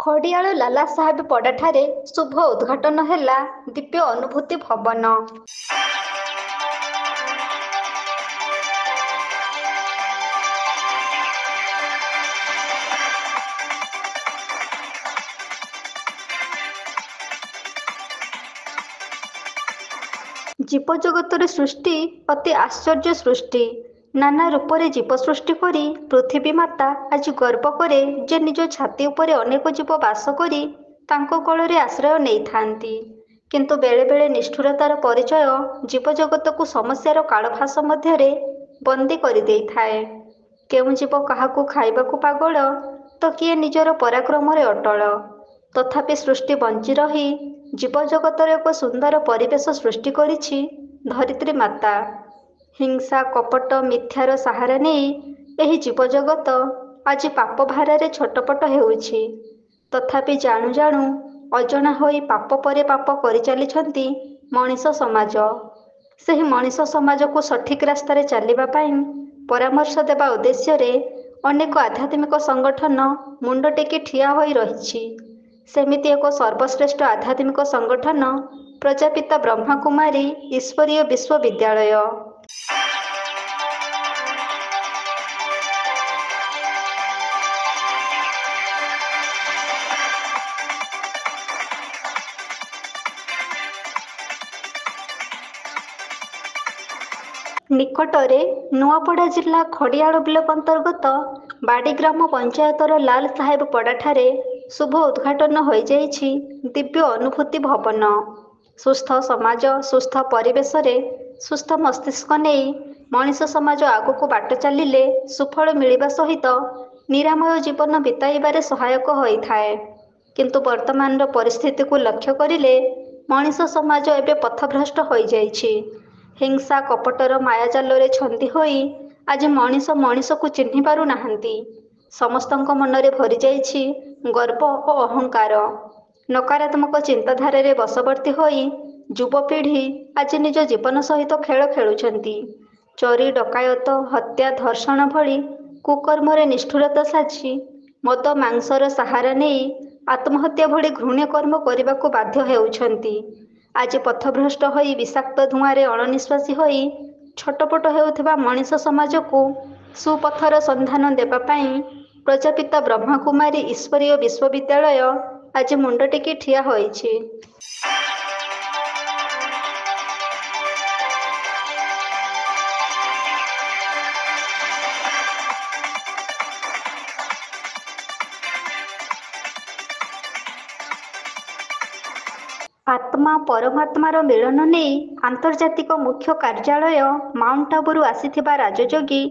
ଖଡ଼ିଆଳ ଲାଲା ସାହେବ ପଡ଼ାଠାରେ ଶୁଭ ଉଦ୍ଘାଟନ ହେଲା ଦିବ୍ୟ ଅନୁଭୂତି ଭବନ। ଜୀବଜଗତର ସୃଷ୍ଟି ଅତି ଆଶ୍ଚର୍ଯ୍ୟ ସୃଷ୍ଟି। ନାନା ରୂପରେ ଜୀବ ସୃଷ୍ଟି କରି ପୃଥିବୀ ମାତା ଆଜି ଗର୍ବ କରେ ଯେ ନିଜ ଛାତି ଉପରେ ଅନେକ ଜୀବ ବାସ କରି ତାଙ୍କ କୋଳରେ ଆଶ୍ରୟ ନେଇଥାନ୍ତି। କିନ୍ତୁ ବେଳେବେଳେ ନିଷ୍ଠୁରତାର ପରିଚୟ ଜୀବଜଗତକୁ ସମସ୍ୟାର କାଳଫାଶ ମଧ୍ୟରେ ବନ୍ଦୀ କରିଦେଇଥାଏ। କେଉଁ ଜୀବ କାହାକୁ ଖାଇବାକୁ ପାଗଳ ତ କିଏ ନିଜର ପରାକ୍ରମରେ ଅଟଳ। ତଥାପି ସୃଷ୍ଟି ବଞ୍ଚି ରହି ଜୀବଜଗତର ଏକ ସୁନ୍ଦର ପରିବେଶ ସୃଷ୍ଟି କରିଛି ଧରିତ୍ରୀ ମାତା। ହିଂସା କପଟ ମିଥ୍ୟାର ସାହାରା ନେଇ ଏହି ଜୀବଜଗତ ଆଜି ପାପ ଭାରରେ ଛଟପଟ ହେଉଛି। ତଥାପି ଜାଣୁ ଜାଣୁ ଅଜଣା ହୋଇ ପାପ ପରେ ପାପ କରିଚାଲିଛନ୍ତି ମଣିଷ ସମାଜ। ସେହି ମଣିଷ ସମାଜକୁ ସଠିକ୍ ରାସ୍ତାରେ ଚାଲିବା ପାଇଁ ପରାମର୍ଶ ଦେବା ଉଦ୍ଦେଶ୍ୟରେ ଅନେକ ଆଧ୍ୟାତ୍ମିକ ସଂଗଠନ ମୁଣ୍ଡ ଟେକି ଠିଆ ହୋଇ ରହିଛି। ସେମିତି ଏକ ସର୍ବଶ୍ରେଷ୍ଠ ଆଧ୍ୟାତ୍ମିକ ସଂଗଠନ ପ୍ରଜାପିତା ବ୍ରହ୍ମାକୁମାରୀ ଈଶ୍ୱରୀୟ ବିଶ୍ୱବିଦ୍ୟାଳୟ। ନିକଟରେ ନୂଆପଡ଼ା ଜିଲ୍ଲା ଖଡ଼ିଆଳ ବ୍ଲକ ଅନ୍ତର୍ଗତ ବାଡ଼ି ଗ୍ରାମ ପଞ୍ଚାୟତର ଲାଲ ସାହେବ ପଡ଼ାଠାରେ ଶୁଭ ଉଦ୍ଘାଟନ ହୋଇଯାଇଛି ଦିବ୍ୟ ଅନୁଭୂତି ଭବନ। ସୁସ୍ଥ ସମାଜ ସୁସ୍ଥ ପରିବେଶରେ ସୁସ୍ଥ ମସ୍ତିଷ୍କ ନେଇ ମଣିଷ ସମାଜ ଆଗକୁ ବାଟ ଚାଲିଲେ ସୁଫଳ ମିଳିବା ସହିତ ନିରାମୟ ଜୀବନ ବିତାଇବାରେ ସହାୟକ ହୋଇଥାଏ। କିନ୍ତୁ ବର୍ତ୍ତମାନର ପରିସ୍ଥିତିକୁ ଲକ୍ଷ୍ୟ କରିଲେ ମଣିଷ ସମାଜ ଏବେ ପଥଭ୍ରଷ୍ଟ ହୋଇଯାଇଛି। ହିଂସା କପଟର ମାୟାଜାଲରେ ଛନ୍ଦି ହୋଇ ଆଜି ମଣିଷ ମଣିଷକୁ ଚିହ୍ନି ପାରୁନାହାନ୍ତି। ସମସ୍ତଙ୍କ ମନରେ ଭରିଯାଇଛି ଗର୍ବ ଓ ଅହଙ୍କାର। ନକାରାତ୍ମକ ଚିନ୍ତାଧାରାରେ ବଶବର୍ତ୍ତୀ ହୋଇ ଯୁବପିଢ଼ି ଆଜି ନିଜ ଜୀବନ ସହିତ ଖେଳ ଖେଳୁଛନ୍ତି। ଚୋରି ଡକାୟତ ହତ୍ୟା ଧର୍ଷଣ ଭଳି କୁକର୍ମରେ ନିଷ୍ଠୁରତା ସାଜି ମଦ ମାଂସର ସାହାରା ନେଇ ଆତ୍ମହତ୍ୟା ଭଳି ଘୃଣ୍ୟ କର୍ମ କରିବାକୁ ବାଧ୍ୟ ହେଉଛନ୍ତି। ଆଜି ପଥଭ୍ରଷ୍ଟ ହୋଇ ବିଷାକ୍ତ ଧୂଆଁରେ ଅଣନିଶ୍ୱାସୀ ହୋଇ ଛଟପଟ ହେଉଥିବା ମଣିଷ ସମାଜକୁ ସୁପଥର ସନ୍ଧାନ ଦେବା ପାଇଁ ପ୍ରଜାପିତା ବ୍ରହ୍ମାକୁମାରୀ ଈଶ୍ୱରୀୟ ବିଶ୍ୱବିଦ୍ୟାଳୟ ଆଜି ମୁଣ୍ଡ ଟେକି ଠିଆ ହୋଇଛି। ଆତ୍ମା ପରମାତ୍ମାର ମିଳନ ନେଇ ଆନ୍ତର୍ଜାତିକ ମୁଖ୍ୟ କାର୍ଯ୍ୟାଳୟ ମାଉଣ୍ଟ ଆବୁରୁ ଆସିଥିବା ରାଜଯୋଗୀ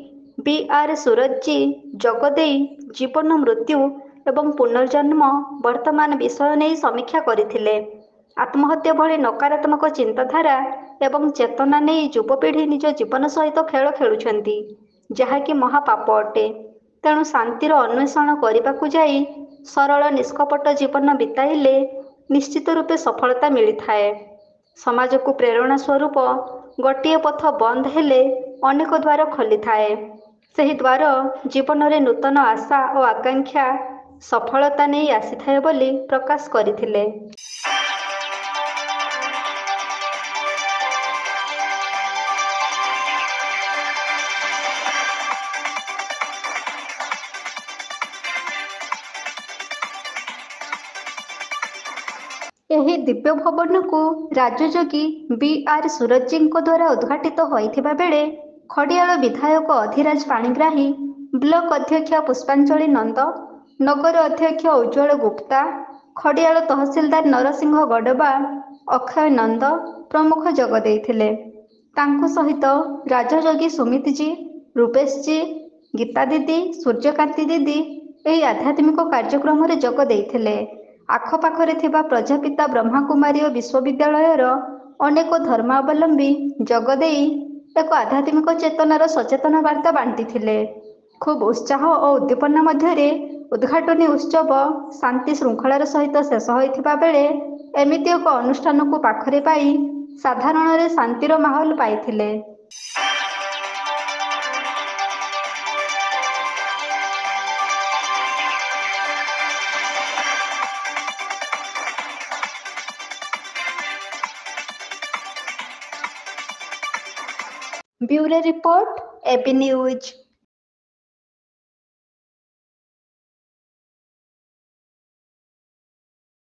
ବି.ଆର୍. ସୁରଜଜୀ ଯୋଗ ଦେଇ ଜୀବନ ମୃତ୍ୟୁ ଏବଂ ପୁନର୍ଜନ୍ମ ବର୍ତ୍ତମାନ ବିଷୟ ନେଇ ସମୀକ୍ଷା କରିଥିଲେ। ଆତ୍ମହତ୍ୟା ଭଳି ନକାରାତ୍ମକ ଚିନ୍ତାଧାରା ଏବଂ ଚେତନା ନେଇ ଯୁବପିଢ଼ି ନିଜ ଜୀବନ ସହିତ ଖେଳ ଖେଳୁଛନ୍ତି, ଯାହାକି ମହାପାପ ଅଟେ। ତେଣୁ ଶାନ୍ତିର ଅନ୍ୱେଷଣ କରିବାକୁ ଯାଇ ସରଳ ନିଷ୍କପଟ ଜୀବନ ବିତାଇଲେ ନିଶ୍ଚିତ ରୂପେ ସଫଳତା ମିଳିଥାଏ। ସମାଜକୁ ପ୍ରେରଣା ସ୍ୱରୂପ ଗୋଟିଏ ପଥ ବନ୍ଦ ହେଲେ ଅନେକ ଦ୍ୱାର ଖୋଲିଥାଏ। ସେହି ଦ୍ୱାର ଜୀବନରେ ନୂତନ ଆଶା ଓ ଆକାଂକ୍ଷା ସଫଳତା ନେଇ ଆସିଥାଏ ବୋଲି ପ୍ରକାଶ କରିଥିଲେ। ଏହି ଦିବ୍ୟ ଭବନକୁ ରାଜଯୋଗୀ ବି.ଆର୍. ସୁରଜଜୀଙ୍କ ଦ୍ୱାରା ଉଦ୍ଘାଟିତ ହୋଇଥିବା ବେଳେ ଖଡ଼ିଆଳ ବିଧାୟକ ଅଧିରାଜ ପାଣିଗ୍ରାହୀ, ବ୍ଲକ ଅଧ୍ୟକ୍ଷା ପୁଷ୍ପାଞ୍ଜଳି ନନ୍ଦ, ନଗର ଅଧ୍ୟକ୍ଷ ଉଜ୍ଜ୍ୱଳ ଗୁପ୍ତା, ଖଡ଼ିଆଳ ତହସିଲଦାର ନରସିଂହ ଗଡ଼ବା, ଅକ୍ଷୟ ନନ୍ଦ ପ୍ରମୁଖ ଯୋଗ ଦେଇଥିଲେ। ତାଙ୍କ ସହିତ ରାଜଯୋଗୀ ସୁମିତଜୀ, ରୂପେଶଜୀ, ଗୀତା ଦିଦି, ସୂର୍ଯ୍ୟକାନ୍ତି ଦିଦି ଏହି ଆଧ୍ୟାତ୍ମିକ କାର୍ଯ୍ୟକ୍ରମରେ ଯୋଗ ଦେଇଥିଲେ। ଆଖପାଖରେ ଥିବା ପ୍ରଜାପିତା ବ୍ରହ୍ମାକୁମାରୀ ବିଶ୍ୱବିଦ୍ୟାଳୟର ଅନେକ ଧର୍ମାବଲମ୍ବୀ ଯୋଗ ଦେଇ ଏକ ଆଧ୍ୟାତ୍ମିକ ଚେତନାର ସଚେତନ ବାର୍ତ୍ତା ବାଣ୍ଟିଥିଲେ। ଖୁବ୍ ଉତ୍ସାହ ଓ ଉଦ୍ଦୀପନା ମଧ୍ୟରେ ଉଦ୍ଘାଟନୀ ଉତ୍ସବ ଶାନ୍ତି ଶୃଙ୍ଖଳାର ସହିତ ଶେଷ ହୋଇଥିବା ବେଳେ ଏମିତି ଏକ ଅନୁଷ୍ଠାନକୁ ପାଖରେ ପାଇ ସାଧାରଣରେ ଶାନ୍ତିର ମାହୋଲ ପାଇଥିଲେ। Bureau report, AB news.